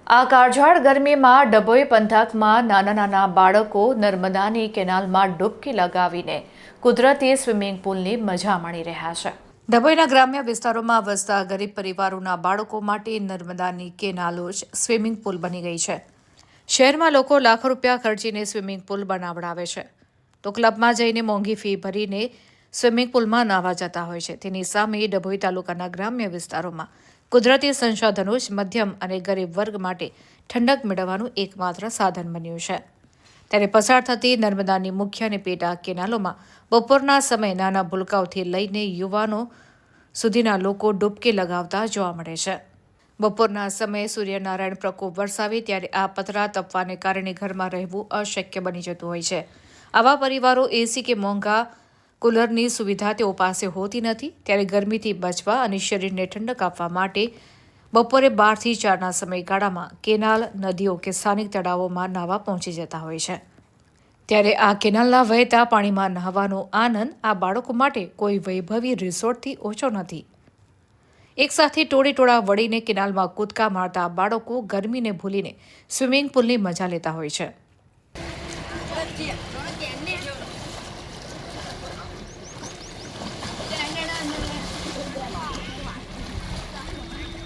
આ કાળઝાળ ગરમીમાં ડભોઈ પંથકમાં નાના બાળકો નર્મદાની કેનાલમાં ડૂબકી લગાવીને કુદરતી સ્વિમિંગ પુલની મજા માણી રહ્યા છે। ડભોઈના ગ્રામ્ય વિસ્તારોમાં વસતા ગરીબ પરિવારોના બાળકો માટે નર્મદાની કેનાલો જ સ્વિમિંગ પુલ બની ગઈ છે। શહેરમાં લોકો લાખો રૂપિયા ખર્ચીને સ્વિમિંગ પુલ બનાવડાવે છે તો ક્લબમાં જઈને મોંઘી ફી ભરીને સ્વિમિંગ પુલમાં નાહવા જતા હોય છે। તેની સામે ડભોઈ તાલુકાના ગ્રામ્ય વિસ્તારોમાં કુદરતી સંસાધનો જ મધ્યમ અને ગરીબ વર્ગ માટે ઠંડક મેળવવાનું એકમાત્ર સાધન બન્યું છે। ત્યારે પસાર થતી નર્મદાની મુખ્ય અને પેટા કેનાલોમાં બપોરના સમયે નાના ભૂલકાઓથી લઈને યુવાનો સુધીના લોકો ડૂબકી લગાવતા જોવા મળે છે। બપોરના સમયે સૂર્યનારાયણ પ્રકોપ વરસાવે ત્યારે આ પતરા તપવાને કારણે ઘરમાં રહેવું અશક્ય બની જતું હોય છે। આવા પરિવારો એસી કે મોંઘા કુલરની સુવિધા તેઓ પાસે હોતી નથી, ત્યારે ગરમીથી બચવા અને શરીરને ઠંડક આપવા માટે બપોરે 12 થી 4ના સમયગાળામાં કેનાલ, નદીઓ કે સ્થાનિક તળાવોમાં નાહવા પહોંચી જતા હોય છે। ત્યારે આ કેનાલના વહેતા પાણીમાં નહાવાનો આનંદ આ બાળકો માટે કોઈ વૈભવી રિસોર્ટથી ઓછો નથી। એકસાથે ટોળે-ટોળા વળીને કેનાલમાં કૂદકા મારતા બાળકો ગરમીને ભૂલીને સ્વિમિંગ પુલની મજા લેતા હોય છે।